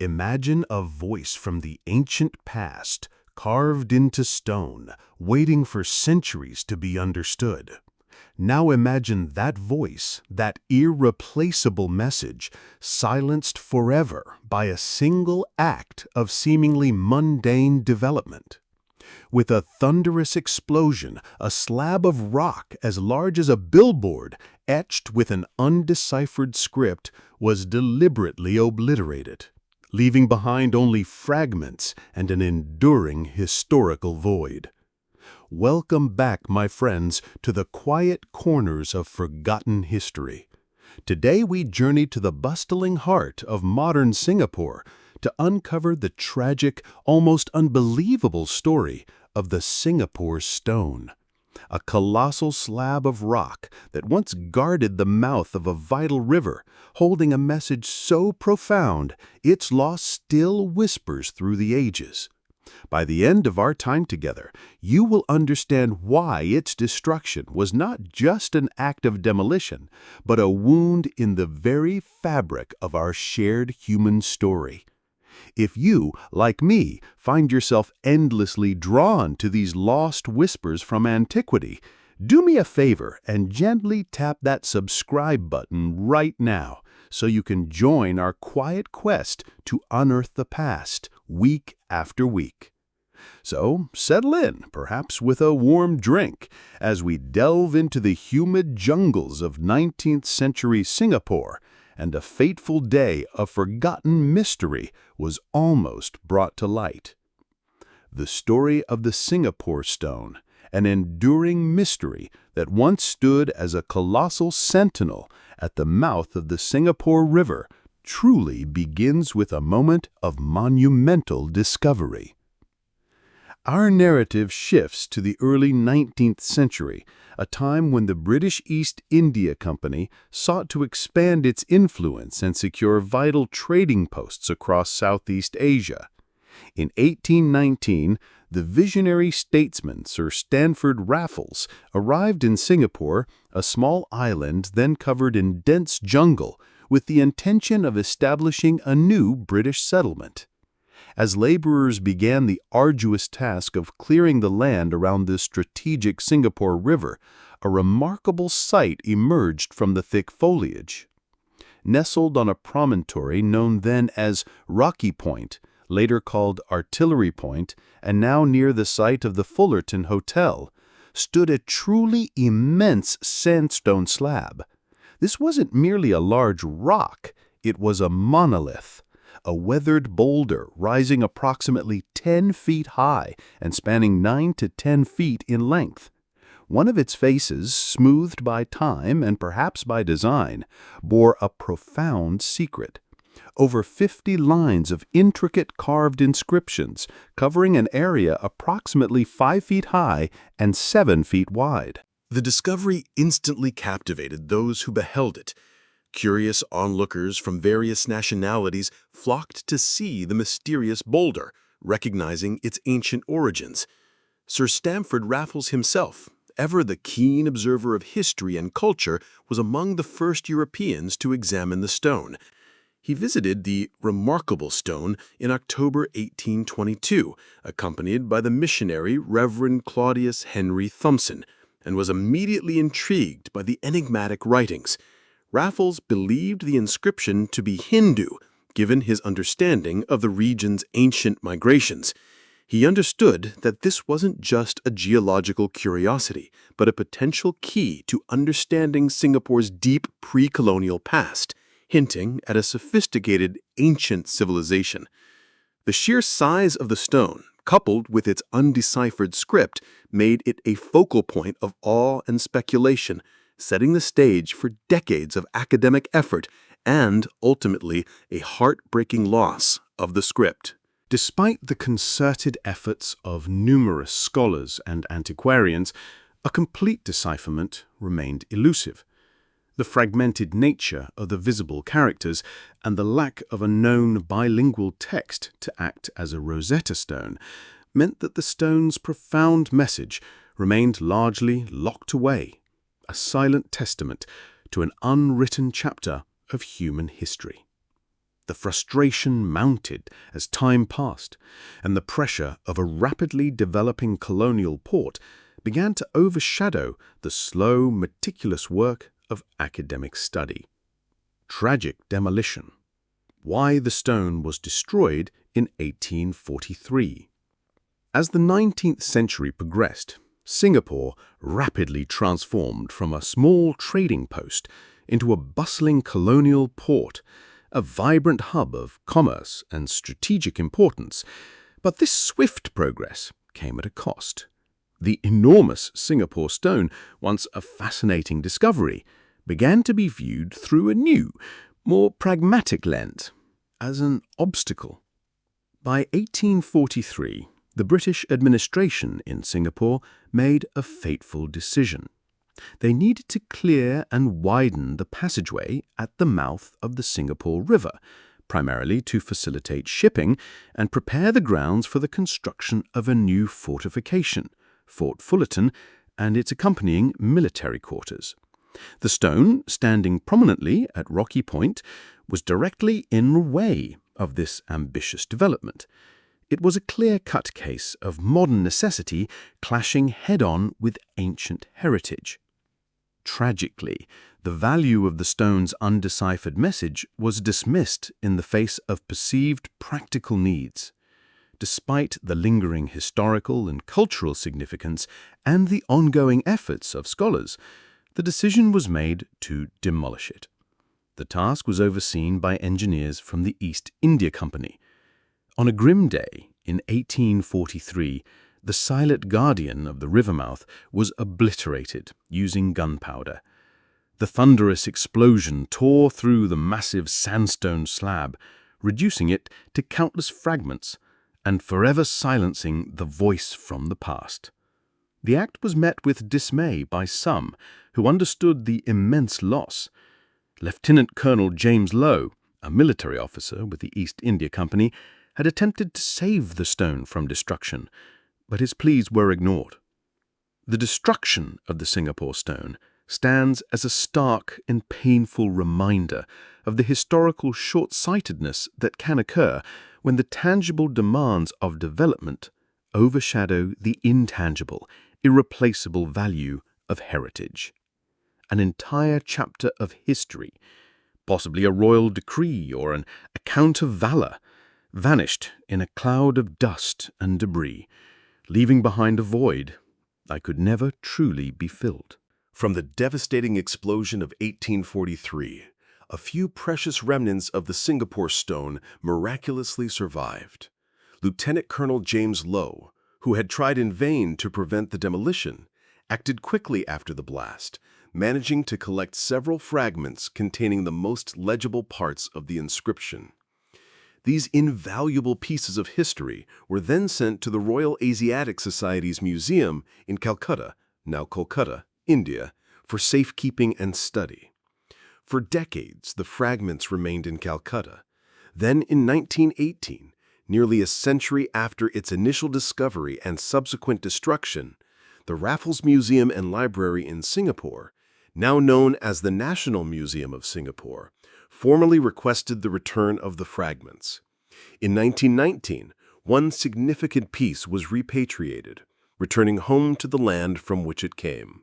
Imagine a voice from the ancient past, carved into stone, waiting for centuries to be understood. Now imagine that voice, that irreplaceable message, silenced forever by a single act of seemingly mundane development. With a thunderous explosion, a slab of rock as large as a billboard, etched with an undeciphered script, was deliberately obliterated, leaving behind only fragments and an enduring historical void. Welcome back, my friends, to the quiet corners of forgotten history. Today we journey to the bustling heart of modern Singapore to uncover the tragic, almost unbelievable story of the Singapore Stone, a colossal slab of rock that once guarded the mouth of a vital river, holding a message so profound its loss still whispers through the ages. By the end of our time together, you will understand why its destruction was not just an act of demolition, but a wound in the very fabric of our shared human story. If you, like me, find yourself endlessly drawn to these lost whispers from antiquity, do me a favor and gently tap that subscribe button right now so you can join our quiet quest to unearth the past week after week. So settle in, perhaps with a warm drink, as we delve into the humid jungles of 19th century Singapore, and a fateful day of forgotten mystery was almost brought to light. The story of the Singapore Stone, an enduring mystery that once stood as a colossal sentinel at the mouth of the Singapore River, truly begins with a moment of monumental discovery. Our narrative shifts to the early 19th century, a time when the British East India Company sought to expand its influence and secure vital trading posts across Southeast Asia. In 1819, the visionary statesman Sir Stamford Raffles arrived in Singapore, a small island then covered in dense jungle, with the intention of establishing a new British settlement. As laborers began the arduous task of clearing the land around the strategic Singapore River, a remarkable sight emerged from the thick foliage. Nestled on a promontory known then as Rocky Point, later called Artillery Point, and now near the site of the Fullerton Hotel, stood a truly immense sandstone slab. This wasn't merely a large rock, it was a monolith, a weathered boulder rising approximately 10 feet high and spanning 9 to 10 feet in length. One of its faces, smoothed by time and perhaps by design, bore a profound secret. Over 50 lines of intricate carved inscriptions covering an area approximately 5 feet high and 7 feet wide. The discovery instantly captivated those who beheld it. Curious onlookers from various nationalities flocked to see the mysterious boulder, recognizing its ancient origins. Sir Stamford Raffles himself, ever the keen observer of history and culture, was among the first Europeans to examine the stone. He visited the remarkable stone in October 1822, accompanied by the missionary Reverend Claudius Henry Thompson, and was immediately intrigued by the enigmatic writings. Raffles believed the inscription to be Hindu, given his understanding of the region's ancient migrations. He understood that this wasn't just a geological curiosity, but a potential key to understanding Singapore's deep pre-colonial past, hinting at a sophisticated ancient civilization. The sheer size of the stone, coupled with its undeciphered script, made it a focal point of awe and speculation, setting the stage for decades of academic effort and, ultimately, a heartbreaking loss of the script. Despite the concerted efforts of numerous scholars and antiquarians, a complete decipherment remained elusive. The fragmented nature of the visible characters and the lack of a known bilingual text to act as a Rosetta Stone meant that the stone's profound message remained largely locked away, a silent testament to an unwritten chapter of human history. The frustration mounted as time passed, and the pressure of a rapidly developing colonial port began to overshadow the slow, meticulous work of academic study. Tragic demolition. Why the stone was destroyed in 1843. As the 19th century progressed, Singapore rapidly transformed from a small trading post into a bustling colonial port, a vibrant hub of commerce and strategic importance. But this swift progress came at a cost. The enormous Singapore stone, once a fascinating discovery, began to be viewed through a new, more pragmatic lens, as an obstacle. By 1843, the British administration in Singapore made a fateful decision. They needed to clear and widen the passageway at the mouth of the Singapore River, primarily to facilitate shipping and prepare the grounds for the construction of a new fortification, Fort Fullerton, and its accompanying military quarters. The stone, standing prominently at Rocky Point, was directly in the way of this ambitious development. It was a clear-cut case of modern necessity clashing head-on with ancient heritage. Tragically, the value of the stone's undeciphered message was dismissed in the face of perceived practical needs. Despite the lingering historical and cultural significance and the ongoing efforts of scholars, the decision was made to demolish it. The task was overseen by engineers from the East India Company. On a grim day in 1843, the silent guardian of the river mouth was obliterated using gunpowder. The thunderous explosion tore through the massive sandstone slab, reducing it to countless fragments and forever silencing the voice from the past. The act was met with dismay by some who understood the immense loss. Lieutenant Colonel James Lowe, a military officer with the East India Company, had attempted to save the stone from destruction, but his pleas were ignored. The destruction of the Singapore stone stands as a stark and painful reminder of the historical short-sightedness that can occur when the tangible demands of development overshadow the intangible, irreplaceable value of heritage. An entire chapter of history, possibly a royal decree or an account of valor, vanished in a cloud of dust and debris, leaving behind a void that could never truly be filled. From the devastating explosion of 1843, a few precious remnants of the Singapore stone miraculously survived. Lieutenant Colonel James Lowe, who had tried in vain to prevent the demolition, acted quickly after the blast, managing to collect several fragments containing the most legible parts of the inscription. These invaluable pieces of history were then sent to the Royal Asiatic Society's museum in Calcutta, now Kolkata, India, for safekeeping and study. For decades, the fragments remained in Calcutta. Then, in 1918, nearly a century after its initial discovery and subsequent destruction, the Raffles Museum and Library in Singapore, now known as the National Museum of Singapore, formally requested the return of the fragments. In 1919, one significant piece was repatriated, returning home to the land from which it came.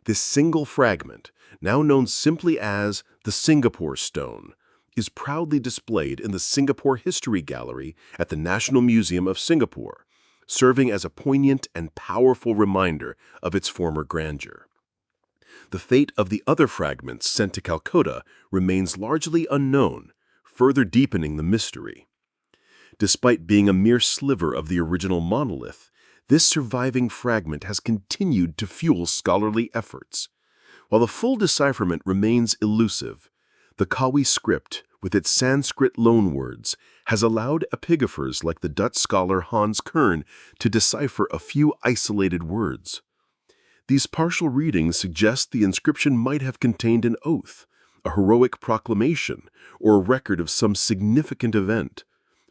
This single fragment, now known simply as the Singapore Stone, is proudly displayed in the Singapore History Gallery at the National Museum of Singapore, serving as a poignant and powerful reminder of its former grandeur. The fate of the other fragments sent to Calcutta remains largely unknown, further deepening the mystery. Despite being a mere sliver of the original monolith, this surviving fragment has continued to fuel scholarly efforts. While the full decipherment remains elusive, the Kawi script, with its Sanskrit loanwords, has allowed epigraphers like the Dutch scholar Hans Kern to decipher a few isolated words. These partial readings suggest the inscription might have contained an oath, a heroic proclamation, or a record of some significant event,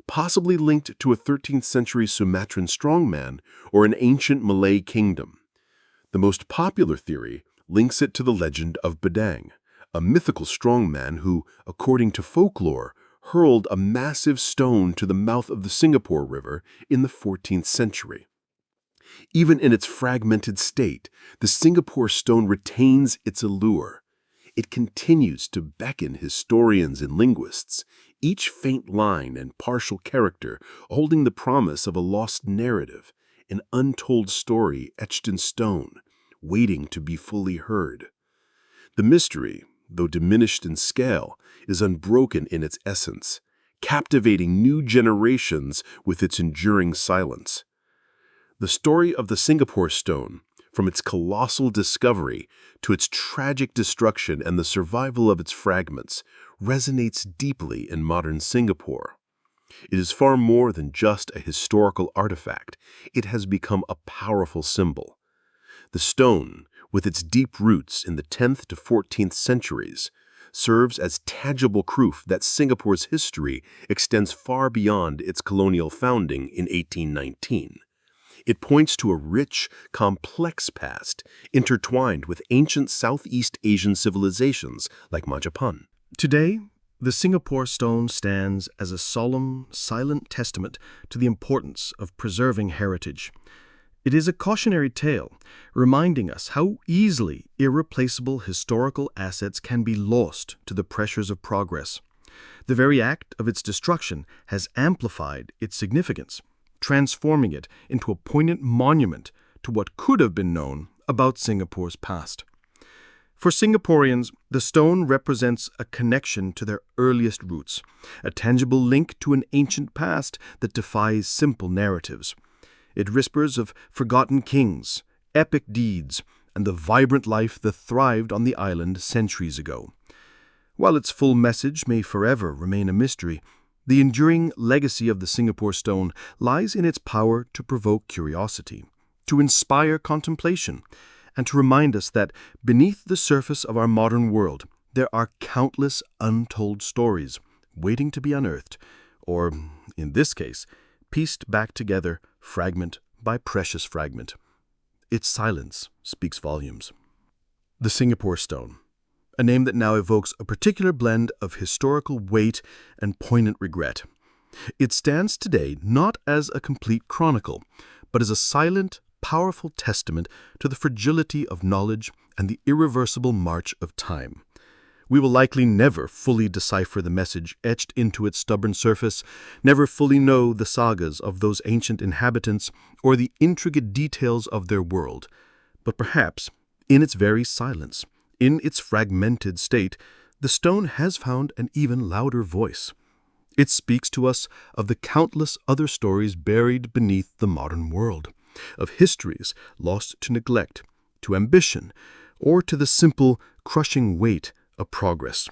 possibly linked to a 13th century Sumatran strongman or an ancient Malay kingdom. The most popular theory links it to the legend of Bedang, a mythical strongman who, according to folklore, hurled a massive stone to the mouth of the Singapore River in the 14th century. Even in its fragmented state, the Singapore stone retains its allure. It continues to beckon historians and linguists, each faint line and partial character holding the promise of a lost narrative, an untold story etched in stone, waiting to be fully heard. The mystery, though diminished in scale, is unbroken in its essence, captivating new generations with its enduring silence. The story of the Singapore stone, from its colossal discovery to its tragic destruction and the survival of its fragments, resonates deeply in modern Singapore. It is far more than just a historical artifact. It has become a powerful symbol. The stone, with its deep roots in the 10th to 14th centuries, serves as tangible proof that Singapore's history extends far beyond its colonial founding in 1819. It points to a rich, complex past intertwined with ancient Southeast Asian civilizations like Majapan. Today, the Singapore stone stands as a solemn, silent testament to the importance of preserving heritage. It is a cautionary tale, reminding us how easily irreplaceable historical assets can be lost to the pressures of progress. The very act of its destruction has amplified its significance, transforming it into a poignant monument to what could have been known about Singapore's past. For Singaporeans, the stone represents a connection to their earliest roots, a tangible link to an ancient past that defies simple narratives. It whispers of forgotten kings, epic deeds, and the vibrant life that thrived on the island centuries ago. While its full message may forever remain a mystery, the enduring legacy of the Singapore stone lies in its power to provoke curiosity, to inspire contemplation, and to remind us that beneath the surface of our modern world, there are countless untold stories waiting to be unearthed, or, in this case, pieced back together fragment by precious fragment. Its silence speaks volumes. The Singapore stone, a name that now evokes a particular blend of historical weight and poignant regret. It stands today not as a complete chronicle, but as a silent, powerful testament to the fragility of knowledge and the irreversible march of time. We will likely never fully decipher the message etched into its stubborn surface, never fully know the sagas of those ancient inhabitants or the intricate details of their world. But perhaps, in its very silence, in its fragmented state, the stone has found an even louder voice. It speaks to us of the countless other stories buried beneath the modern world, of histories lost to neglect, to ambition, or to the simple, crushing weight of progress.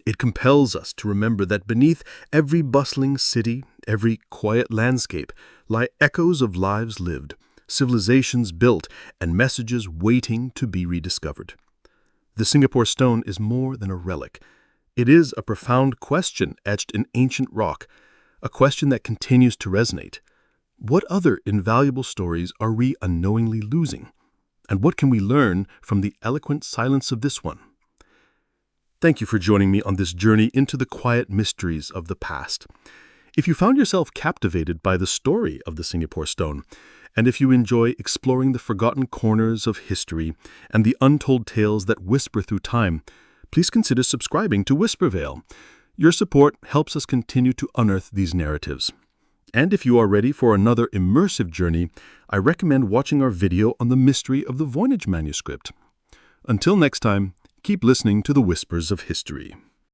It compels us to remember that beneath every bustling city, every quiet landscape, lie echoes of lives lived, civilizations built, and messages waiting to be rediscovered. The Singapore stone is more than a relic. It is a profound question etched in ancient rock, a question that continues to resonate. What other invaluable stories are we unknowingly losing? And what can we learn from the eloquent silence of this one? Thank you for joining me on this journey into the quiet mysteries of the past. If you found yourself captivated by the story of the Singapore stone, and if you enjoy exploring the forgotten corners of history and the untold tales that whisper through time, please consider subscribing to Whispervale. Your support helps us continue to unearth these narratives. And if you are ready for another immersive journey, I recommend watching our video on the mystery of the Voynich manuscript. Until next time, keep listening to the whispers of history.